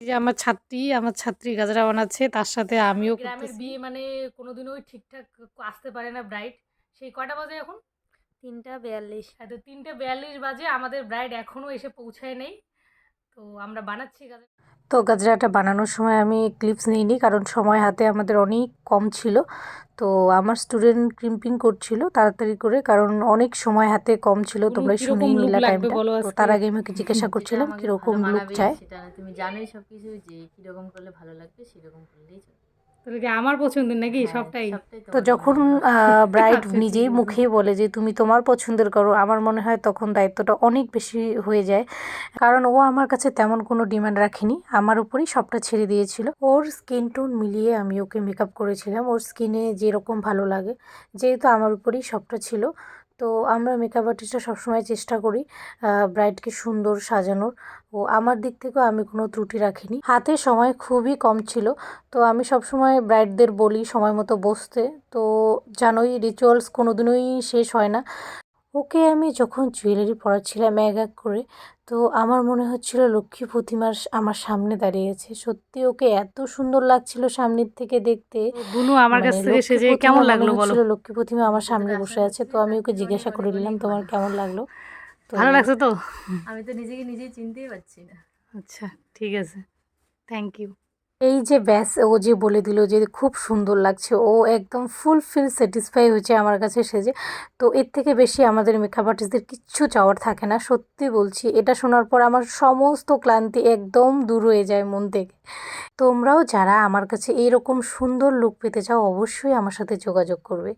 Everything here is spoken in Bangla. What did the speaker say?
এই যে আমার ছাত্রী গাজরা বানাচ্ছে, তার সাথে আমিও গ্রামের করতেছি। বিয়ে মানে কোনোদিনও ঠিকঠাক আসতে পারে না ব্রাইড। সেই কয়টা বাজে এখন? 3টা 42। হ্যাঁ, তো 3:42 বাজে, আমাদের ব্রাইড এখনো এসে পৌঁছায় নেই। তো আমরা বানাচ্ছি গাজর। তো গাজরাটা বানানোর সময় আমি ক্লিপস নিইনি, কারণ সময় হাতে আমাদের অনেক কম ছিল। তো আমার স্টুডেন্ট ক্রিম্পিং করছিল তাড়াতাড়ি করে, কারণ অনেক সময় হাতে কম ছিল। বুনু তোমরা কিরকম শুনেই লুক নিলা লাগবে টাইমটা। বলো তো আজকে? তার আগে আমি ওকে জিজ্ঞাসা যেটা করছিলাম আমাকে ভালো কীরকম লুক মানাবে চায়। সেটা না, তুমি জানোই সবকিছু যে কিরকম করলে ভালো লাগবে সেরকম করলেই চলবে। তাহলে কি আমার পছন্দের নাকি হ্যাঁ, সবটাই? সবটাই তো তোমার যখন পছন্দ। ব্রাইড আচ্ছা, ঠিক নিজেই আছে। মুখে বলে যে তুমি তোমার পছন্দের করো, আমার মনে হয় তখন দায়িত্বটা অনেক বেশি হয়ে যায়। কারণ ও আমার কাছে তেমন কোনো ডিমান্ড রাখেনি, আমার উপরেই সবটা ছেড়ে দিয়েছিল। ওর স্কিন টোন মিলিয়ে আমি ওকে মেকআপ করেছিলাম, ওর স্কিনে যেরকম ভালো লাগে, যেহেতু আমার উপরেই সবটা ছিল। তো আমরা মেকআপ আর্টিস্টরা সবসময় চেষ্টা করি ব্রাইডকে সুন্দর সাজানোর। ও আমার দিক থেকেও আমি কোনো ত্রুটি রাখিনি। হাতে সময় খুবই কম ছিল, তো আমি সবসময় ব্রাইডদের বলি সময় মতো বসতে। তো জানোই রিচুয়ালস কোনোদিনই শেষ হয় না। ওকে আমি যখন জুয়েলারি পরাচ্ছিলাম এক এক করে, তো আমার মনে হচ্ছিল লক্ষ্মী প্রতিমা আমার সামনে দাঁড়িয়েছে। সত্যি ওকে এত সুন্দর লাগছিল সামনের থেকে দেখতে। তো বুনু আমার কাছ মানে থেকে লক্ষ্মী সেজে প্রতিমা কেমন মনে লাগলো বলো? হচ্ছিল লক্ষ্মী প্রতিমা তুমি আমার সামনে যতটা আশা বসে আছে। তো করছিলে আমি তার ওকে থেকে অনেক জিজ্ঞাসা করে অনেক নিলাম অনেক তোমার ভালো। কেমন লাগলো। তো ভালো লাগছে তো? আমি তো নিজেকে নিজেই চিনতেই পারছি না। আচ্ছা, ঠিক আছে। Thank you. এই যে ব্যাস ও যে বলে দিল যে খুব সুন্দর লাগছে, ও একদম ফুলফিল স্যাটিসফাই হয়েছে আমার কাছে সেজে। তো এর থেকে বেশি আমাদের মেকআপ আর্টিস্টদের কিচ্ছু চাওয়ার থাকে না, সত্যি বলছি। এটা শোনার পর আমার সমস্ত ক্লান্তি একদম দূর হয়ে যায় মন থেকে। তোমরাও যারা আমার কাছে এইরকম সুন্দর লুক পেতে চাও, অবশ্যই আমার সাথে যোগাযোগ করবে।